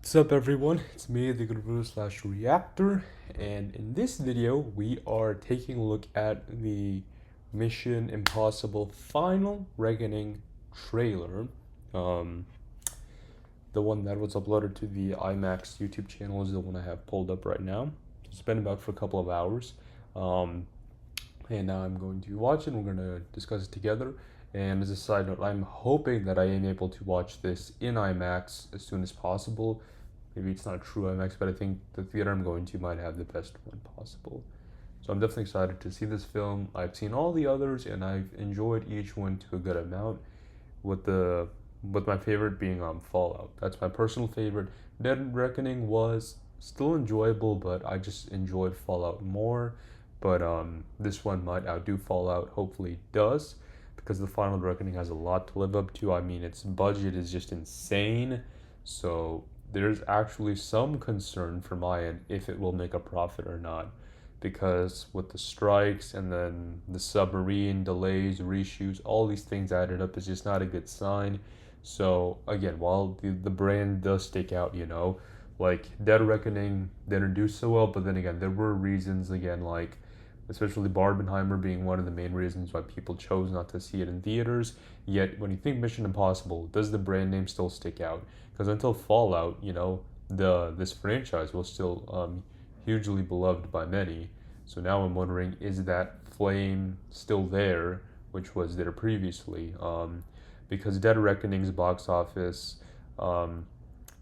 What's up everyone, it's me, the Guru slash Reactor, and in this video we are taking a look at the Mission Impossible Final Reckoning trailer. Um, the one that was uploaded to the IMAX YouTube channel is the one I have pulled up right now. It's been about for a couple of hours. And now I'm going to watch it and we're going to discuss it together. And as a side note, I'm hoping that I am able to watch this in IMAX as soon as possible. Maybe it's not true IMAX, but I think the theater I'm going to might have the best one possible. So I'm definitely excited to see this film. I've seen all the others and I've enjoyed each one to a good amount, with my favorite being Fallout. That's my personal favorite. Dead Reckoning was still enjoyable, but I just enjoyed Fallout more. But this one might outdo Fallout. Hopefully it does, because the Final Reckoning has a lot to live up to. I mean, its budget is just insane. So there's actually some concern from my end if it will make a profit or not, because with the strikes and then the submarine delays, reshoots, all these things added up is just not a good sign. So again, while the brand does stick out, like Dead Reckoning didn't do so well, but then again, there were reasons, again, like especially Barbenheimer being one of the main reasons why people chose not to see it in theaters. Yet when you think Mission Impossible, does the brand name still stick out? Because until Fallout, this franchise was still hugely beloved by many. So now I'm wondering, is that flame still there, which was there previously? Because Dead Reckoning's box office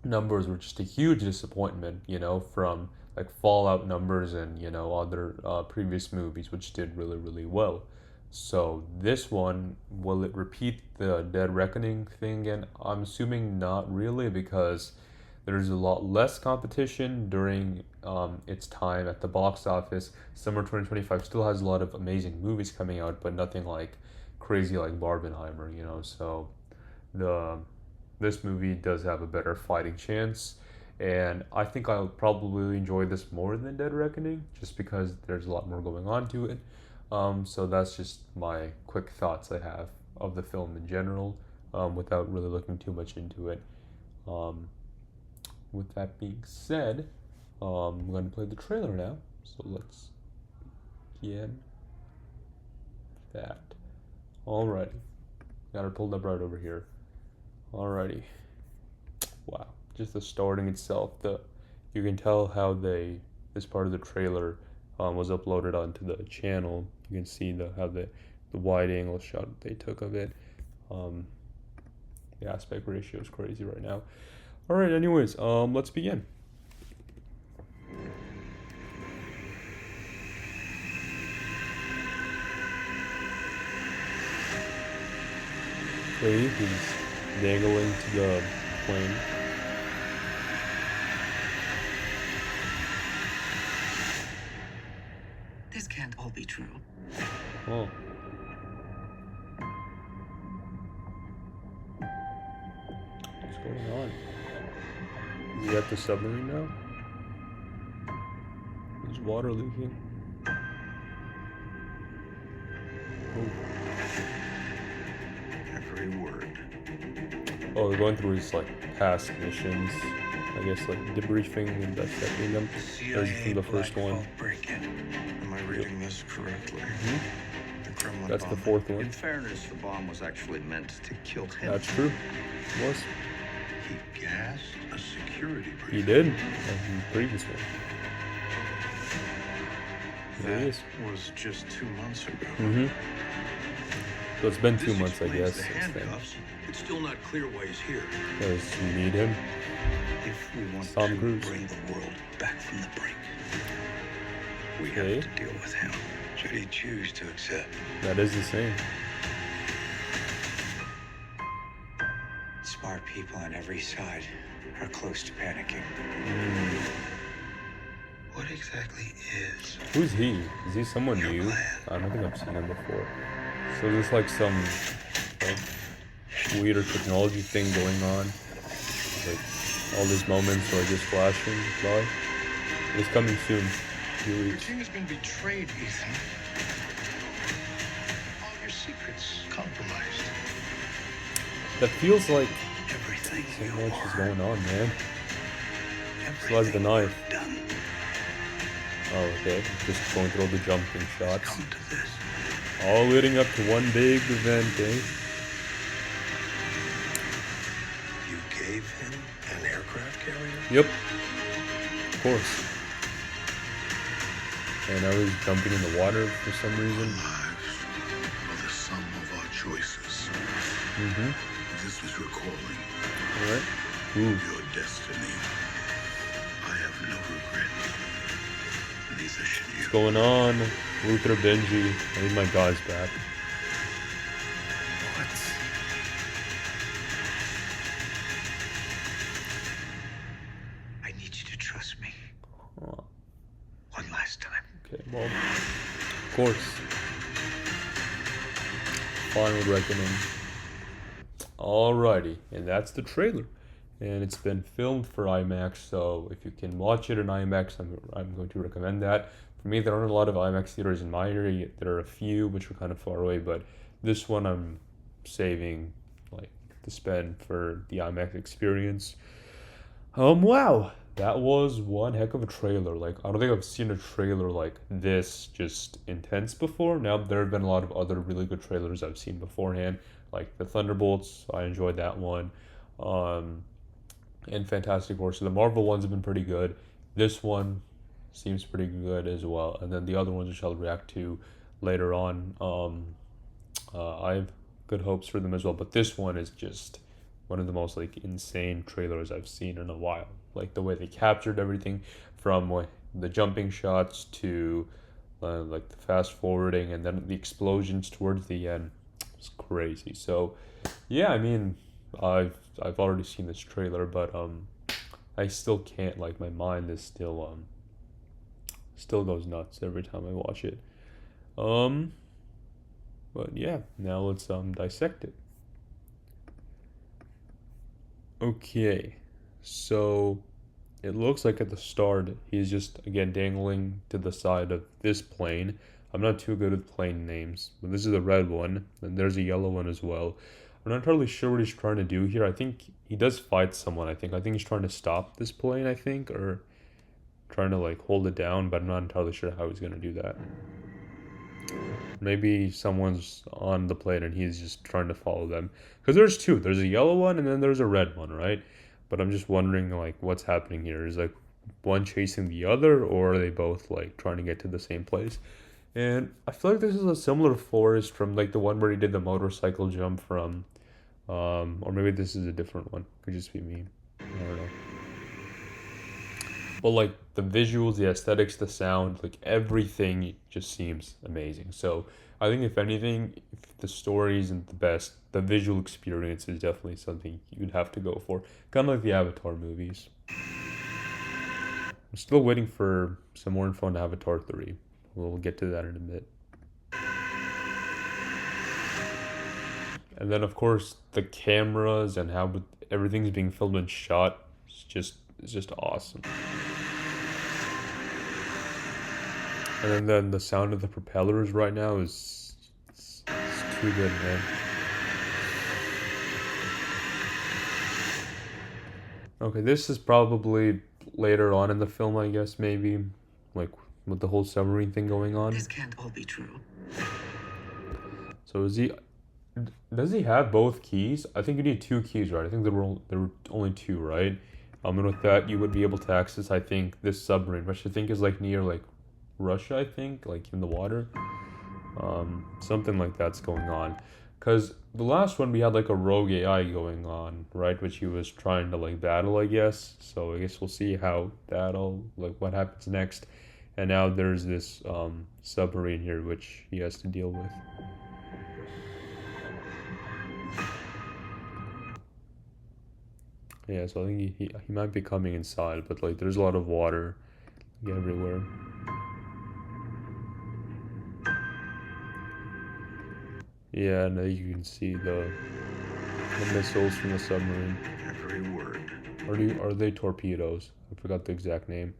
numbers were just a huge disappointment, from like Fallout numbers and other previous movies which did really really well. So this one, will it repeat the Dead Reckoning thing? And I'm assuming not really, because there's a lot less competition during its time at the box office. Summer 2025 still has a lot of amazing movies coming out, but nothing like crazy like Barbenheimer, So the this movie does have a better fighting chance, and I think I'll probably enjoy this more than Dead Reckoning, just because there's a lot more going on to it. So that's just my quick thoughts I have of the film in general, without really looking too much into it. Um, with that being said, I'm going to play the trailer now, so let's begin that. Alrighty, got it pulled up right over here. Alrighty. Wow, just the starting itself, you can tell how this part of the trailer was uploaded onto the channel. You can see how the wide angle shot they took of it. The aspect ratio is crazy right now. Alright, anyways, let's begin. Okay, he's dangling to the plane. This can't all be true. Oh. What's going on? Is he at the submarine now? There's water leaking. Oh. Every word. Oh, we're going through his like past missions. I guess like debriefing and dissecting them. As from the first one. Am I reading this correctly? Mm-hmm. That's the fourth one. In fairness, the bomb was actually meant to kill him. That's true. It was. He gassed a security briefing. He did. In the previous one. There he is. Was just 2 months ago. Mm-hmm. So it's been 2 months, I guess, the since then. It's still not clear why he's here. Because you need him. If we want Tom to Cruise. bring the world back from the brink, we Okay. have to deal with him. Should he choose to accept? That is the same. Smart people on every side are close to panicking. What exactly is? Who's he? Is he someone Your new? plan. I don't think I've seen him before. So is this like some like weird technology thing going on? Like all these moments are just flashing by? It's coming soon. Your team has been betrayed, Ethan. All your secrets compromised. That feels like Everything so you much is are going on, man. Still has the knife. Done. Oh, okay. Just going through all the jumping shots. Come to this. All leading up to one big event, eh? You gave him an aircraft carrier? Yep. Of course. And now he's jumping in the water for some reason. Lives are the sum of our choices. Mm-hmm. This is your calling, Alright. Ooh. your destiny. I have no regret. Neither should you. What's going on? Luther Benji. I need my guys back. What? I need you to trust me. Oh, One last time. okay, well, of course. Final reckoning. Alrighty, and that's the trailer. And it's been filmed for IMAX, so if you can watch it in IMAX, I'm going to recommend that. For me, there aren't a lot of IMAX theaters in my area. There are a few, which are kind of far away, but this one I'm saving, like, to spend for the IMAX experience. Wow, that was one heck of a trailer. Like, I don't think I've seen a trailer like this just intense before. Now, there have been a lot of other really good trailers I've seen beforehand, like the Thunderbolts. I enjoyed that one. And Fantastic Four. So the Marvel ones have been pretty good. This one seems pretty good as well. And then the other ones, which I'll react to later on, I have good hopes for them as well. But this one is just one of the most like insane trailers I've seen in a while. Like the way they captured everything, from the jumping shots to like the fast forwarding, and then the explosions towards the end. It's crazy. So yeah, I mean, I've already seen this trailer, but I still can't, like, my mind is still goes nuts every time I watch it. But yeah, now let's dissect it. Okay, so it looks like at the start he's just again dangling to the side of this plane. I'm not too good with plane names, but this is a red one, and there's a yellow one as well. I'm not entirely sure what he's trying to do here. I think he does fight someone, I think. I think he's trying to stop this plane, I think, or trying to, like, hold it down, but I'm not entirely sure how he's going to do that. Maybe someone's on the plane and he's just trying to follow them. Because there's two. There's a yellow one and then there's a red one, right? But I'm just wondering, like, what's happening here. Is, like, one chasing the other, or are they both, like, trying to get to the same place? And I feel like this is a similar forest from, like, the one where he did the motorcycle jump from. Or maybe this is a different one. Could just be me. I don't know. But, like, the visuals, the aesthetics, the sound, like, everything just seems amazing. So I think if anything, if the story isn't the best, the visual experience is definitely something you'd have to go for. Kind of like the Avatar movies. I'm still waiting for some more info on Avatar 3. We'll get to that in a bit. And then, of course, the cameras and how everything's being filmed and shot is just awesome. And then the sound of the propellers right now is it's too good, man. Okay, this is probably later on in the film, I guess, maybe, like with the whole submarine thing going on. This can't all be true. So does he have both keys? I think you need two keys, right? I think there were only two, right? And with that, you would be able to access, I think, this submarine, which I think is like near like Russia, I think, like in the water. Something like that's going on. Because the last one we had like a rogue AI going on, right? Which he was trying to like battle, I guess. So I guess we'll see how that'll, like, what happens next. And now there's this submarine here, which he has to deal with. Yeah, so I think he might be coming inside, but like there's a lot of water everywhere. Yeah, and you can see the missiles from the submarine. Every word. Are they torpedoes? I forgot the exact name.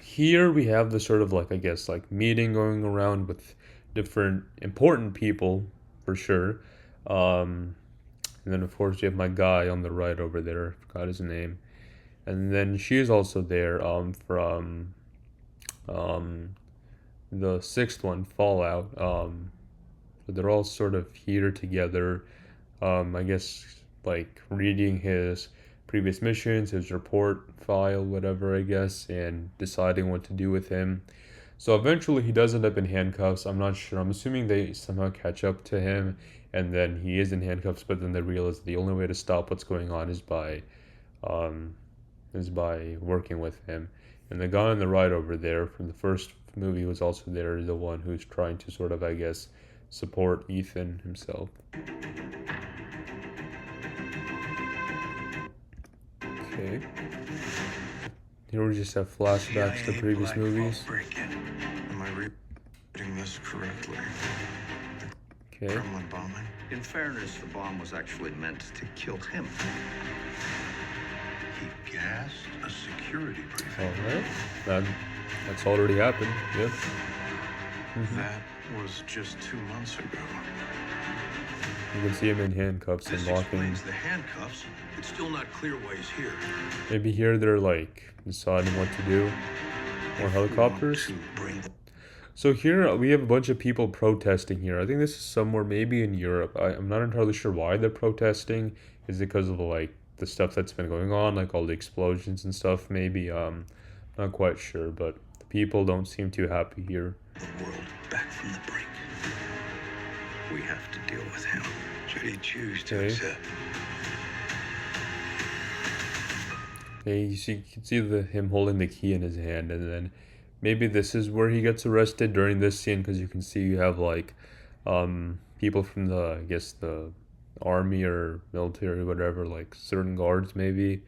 Here we have the sort of, like, I guess, like meeting going around with different important people for sure. And then of course you have my guy on the right over there. I forgot his name. and then she is also there from the sixth one, Fallout. So they're all sort of here together. I guess like reading his previous missions, his report file, whatever, I guess, and deciding what to do with him. So eventually he does end up in handcuffs. I'm not sure. I'm assuming they somehow catch up to him and then he is in handcuffs, but then they realize the only way to stop what's going on um is by working with him. And the guy on the right over there from the first movie was also there, the one who's trying to sort of, I guess, support Ethan himself. Okay. Here we just have flashbacks to previous movies. Am I reading this correctly? Okay. Kremlin bombing? In fairness, the bomb was actually meant to kill him. He gassed a security briefing. Alright. That's already happened. Yep. That was just 2 months ago. You can see him in handcuffs and This walking. explains the handcuffs. It's still not clear why he's here. Maybe here they're like deciding what to do. More helicopters. To bring So here we have a bunch of people protesting here. I think this is somewhere maybe in Europe. I'm not entirely sure why they're protesting. Is it because of like the stuff that's been going on, like all the explosions and stuff? Maybe. Not quite sure, but the people don't seem too happy here. the world back from the brink. We have to deal with him. Should he choose to Okay. accept? Yeah, you can see him holding the key in his hand, and then maybe this is where he gets arrested during this scene, because you can see you have like people from the, I guess, the army or military, whatever, like certain guards maybe,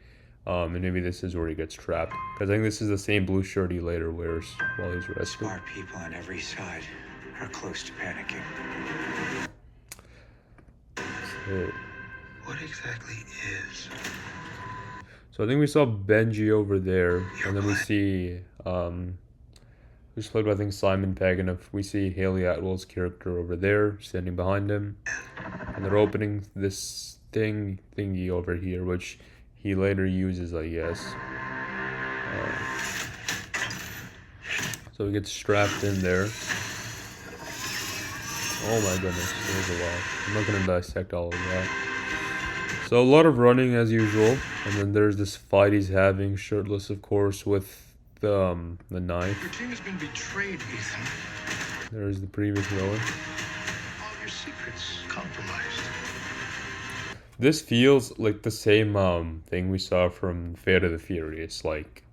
and maybe this is where he gets trapped, because I think this is the same blue shirt he later wears while he's arrested. Smart people on every side are close to panicking. So, What exactly is? so I think we saw Benji over there, and then we see who's played by, I think, Simon Pegg, and if we see Haley Atwell's character over there standing behind him, and they're opening this thingy over here, which he later uses, I guess. So he gets strapped in there. Oh my goodness, there's a lot. I'm not gonna dissect all of that. So a lot of running as usual, and then there's this fight he's having, shirtless of course, with the knife. Your team has been betrayed, Ethan. There's the previous villain. All your secrets compromised. This feels like the same thing we saw from Fate of the Furious. Like,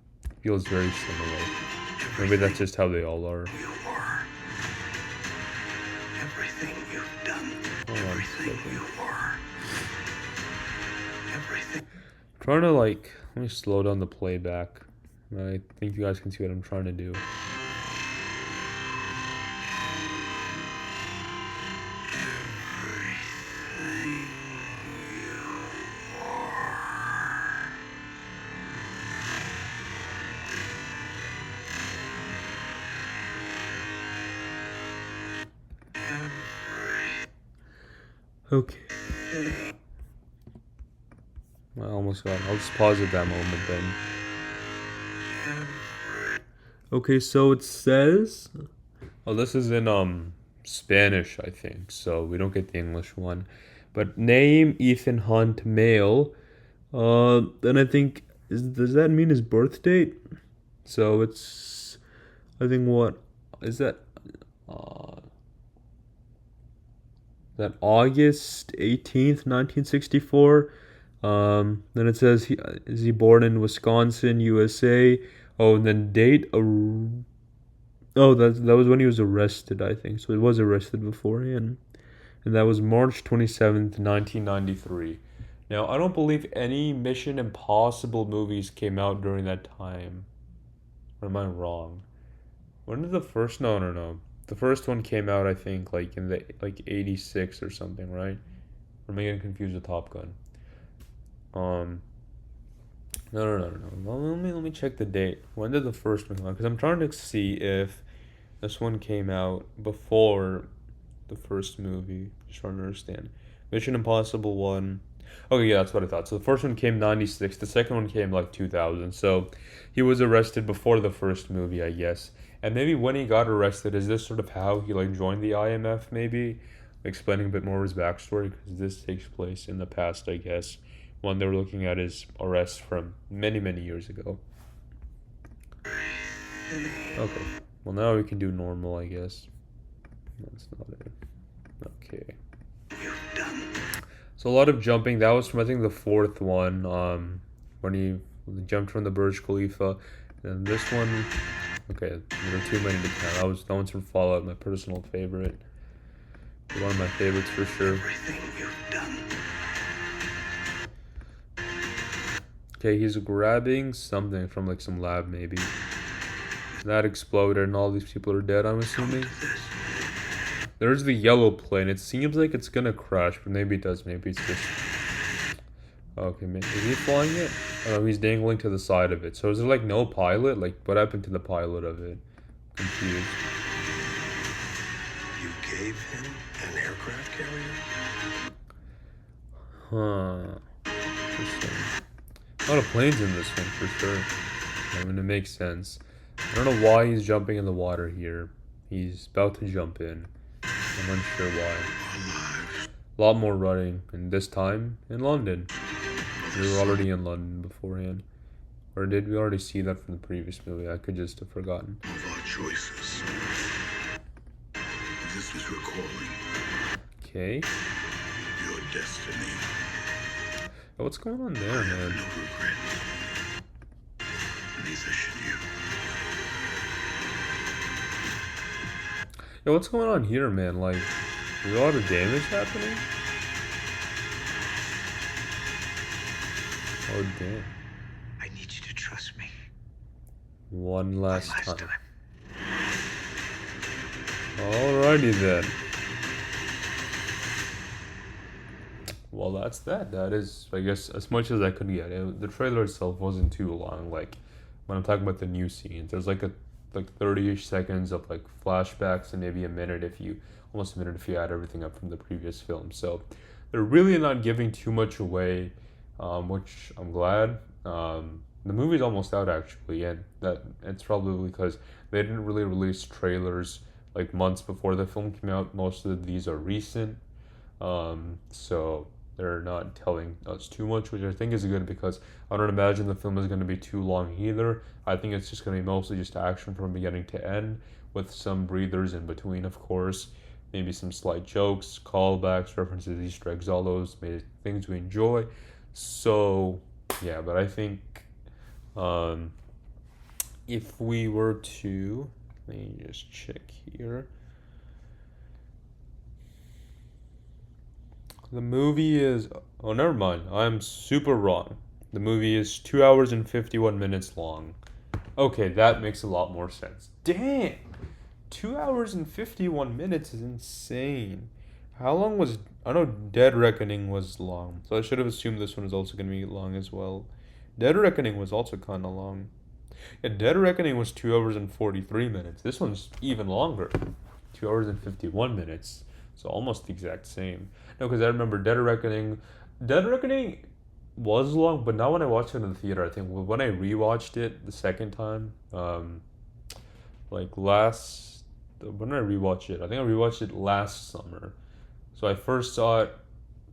feels very similar. Maybe that's just how they all are. You are. Everything you've done. Hold on a Everything second. you are. Everything. Trying to like, let me slow down the playback. I think you guys can see what I'm trying to do. Okay. I almost got it. I'll just pause at that moment then. Okay, so it says, oh, this is in Spanish, I think, so we don't get the English one. But name Ethan Hunt, male. Then I think, does that mean his birth date? So it's, I think, what is that? That August 18th, 1964. Then it says, is he born in Wisconsin, USA? Oh, and then date. Oh, that was when he was arrested, I think. So he was arrested beforehand. And that was March 27th, 1993. Now, I don't believe any Mission Impossible movies came out during that time. Or am I wrong? When did the first... No. The first one came out, I think, like in the 86 or something, right? Or am I getting confused with Top Gun? No. Let me check the date. When did the first one come out? Because I'm trying to see if this one came out before the first movie. Just trying to understand. Mission Impossible 1. Okay, yeah, that's what I thought. So the first one came 96, the second one came like 2000. So he was arrested before the first movie, I guess. And maybe when he got arrested, is this sort of how he like joined the IMF maybe? Explaining a bit more of his backstory because this takes place in the past, I guess, when they were looking at his arrest from many, many years ago. Okay. Well, now we can do normal, I guess. That's not it. Okay. So a lot of jumping. That was from I think the fourth one. When he jumped from the Burj Khalifa, and this one. Okay, there are too many to count. That one's from Fallout, my personal favorite. One of my favorites for sure. Everything you've done. Okay, he's grabbing something from like some lab maybe. That exploded and all these people are dead, I'm assuming. There's the yellow plane. It seems like it's gonna crash, but maybe it does. Maybe it's just... Okay, is he flying it? Oh, he's dangling to the side of it. So is there like no pilot? Like, what happened to the pilot of it? Confused. You gave him an aircraft carrier? Huh. Interesting. A lot of planes in this one, for sure. I mean, it makes sense. I don't know why he's jumping in the water here. He's about to jump in. I'm unsure why. A lot more running, and this time in London. We were already in London beforehand. Or did we already see that from the previous movie? I could just have forgotten. Of our choices. This is your calling. Okay. Your destiny. Oh, what's going on there, I have man? no regret. Neither should you. Yo, what's going on here, man? Like, there's a lot of damage happening? Oh, damn. I need you to trust me. One last Last time. time. Alrighty then. Well, that's that. That is, I guess, as much as I could get. The trailer itself wasn't too long. Like, when I'm talking about the new scenes, there's like 30-ish seconds of like flashbacks and maybe almost a minute if you add everything up from the previous film. So they're really not giving too much away, which I'm glad. The movie's almost out actually, and that it's probably because they didn't really release trailers like months before the film came out. Most of these are recent, so they're not telling us too much, which I think is good because I don't imagine the film is going to be too long either. I think it's just going to be mostly just action from beginning to end with some breathers in between, of course. Maybe some slight jokes, callbacks, references, Easter eggs, all those things we enjoy. So, yeah, but I think if we were to... Let me just check here. The movie is... Oh, never mind. I'm super wrong. The movie is 2 hours and 51 minutes long. Okay, that makes a lot more sense. Damn! 2 hours and 51 minutes is insane. How long was... I know Dead Reckoning was long, so I should have assumed this one was also going to be long as well. Dead Reckoning was also kind of long. Yeah, Dead Reckoning was 2 hours and 43 minutes. This one's even longer. 2 hours and 51 minutes. So almost the exact same. No, because I remember Dead Reckoning was long, but not when I watched it in the theater. I think when I rewatched it the second time, when I rewatched it, I think I rewatched it last summer. So I first saw it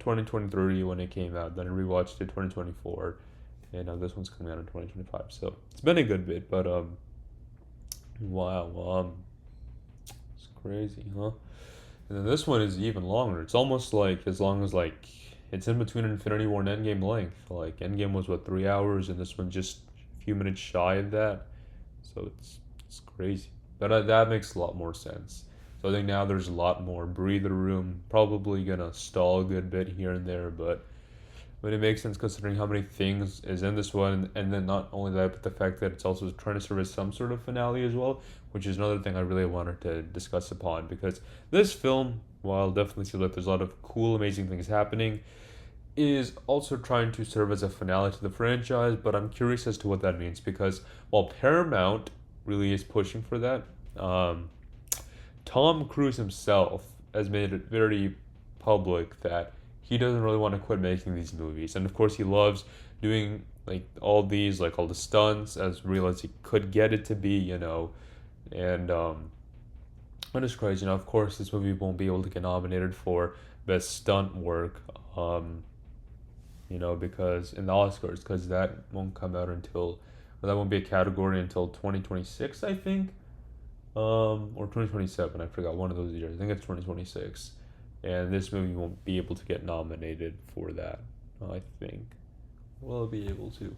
2023 when it came out. Then I rewatched it 2024, and this one's coming out in 2025. So it's been a good bit, but wow, it's crazy, huh? And then this one is even longer. It's almost like as long as like it's in between Infinity War and Endgame length. Like Endgame was 3 hours, and this one just a few minutes shy of that. So it's crazy. But that makes a lot more sense. So I think now there's a lot more breather room. Probably gonna stall a good bit here and there, but it makes sense considering how many things is in this one, and then not only that, but the fact that it's also trying to serve as some sort of finale as well, which is another thing I really wanted to discuss upon, because this film, while definitely seems like there's a lot of cool, amazing things happening, is also trying to serve as a finale to the franchise, but I'm curious as to what that means, because while Paramount really is pushing for that, Tom Cruise himself has made it very public that he doesn't really want to quit making these movies. And of course, he loves doing like all these, like all the stunts, as real as he could get it to be, you know. And that is crazy. Now, of course, this movie won't be able to get nominated for best stunt work, you know, because in the Oscars, because that won't come out until, well, that won't be a category until 2026, I think, or 2027. I forgot, one of those years. I think it's 2026, and this movie won't be able to get nominated for that. I think. Will it be able to?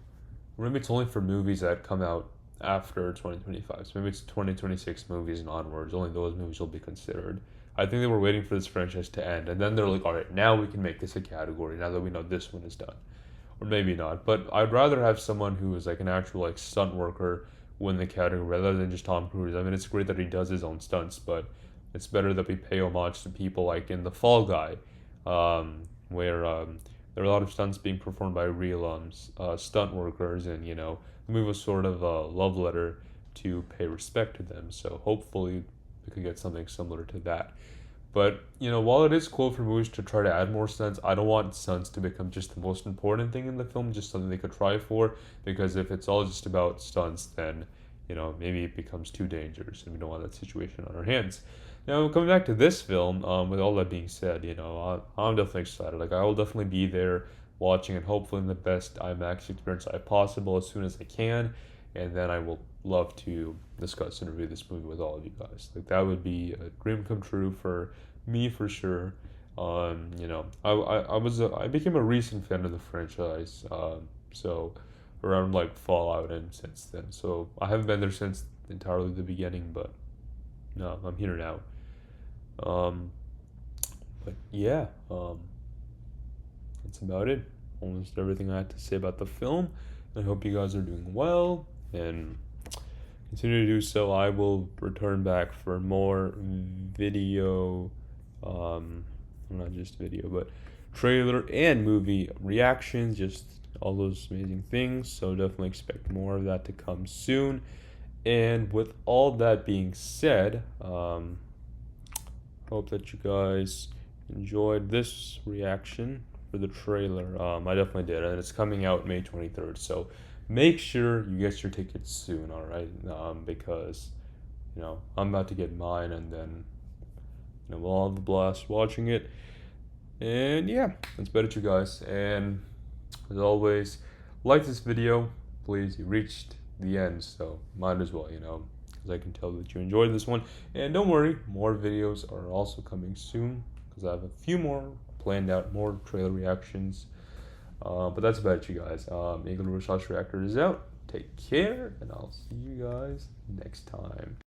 Or maybe it's only for movies that come out after 2025. So maybe it's 2026 movies and onwards. Only those movies will be considered. I think they were waiting for this franchise to end, and then they're like, all right, now we can make this a category. Now that we know this one is done, or maybe not. But I'd rather have someone who is like an actual like stunt worker win the category rather than just Tom Cruise. I mean, it's great that he does his own stunts, but it's better that we pay homage to people like in The Fall Guy, where there are a lot of stunts being performed by real stunt workers, and you know, the movie was sort of a love letter to pay respect to them. So hopefully we could get something similar to that. But you know, while it is cool for movies to try to add more stunts, I don't want stunts to become just the most important thing in the film, just something they could try for. Because if it's all just about stunts, then you know, maybe it becomes too dangerous, and we don't want that situation on our hands. Now, coming back to this film, with all that being said, you know, I'm definitely excited. Like, I will definitely be there watching it, hopefully in the best IMAX experience I possible as soon as I can, and then I will love to discuss and review this movie with all of you guys. Like, that would be a dream come true for me for sure. You know, I became a recent fan of the franchise, so around like Fallout and since then. So I haven't been there since entirely the beginning, but no, I'm here now. Um, but yeah, that's about it. Almost everything I had to say about the film. I hope you guys are doing well and continue to do so. I will return back for more video, not just video, but trailer and movie reactions, just all those amazing things. So definitely expect more of that to come soon. And with all that being said, hope that you guys enjoyed this reaction for the trailer. I definitely did, and it's coming out May 23rd. So make sure you get your tickets soon, all right? Because you know I'm about to get mine, and then you know we'll all have a blast watching it. And yeah, that's about it, you guys. And as always, like this video, please. You reached the end, so might as well, you know, because I can tell that you enjoyed this one. And don't worry, more videos are also coming soon, because I have a few more planned out, more trailer reactions. But that's about it, you guys. Eagle Research Reactor is out. Take care, and I'll see you guys next time.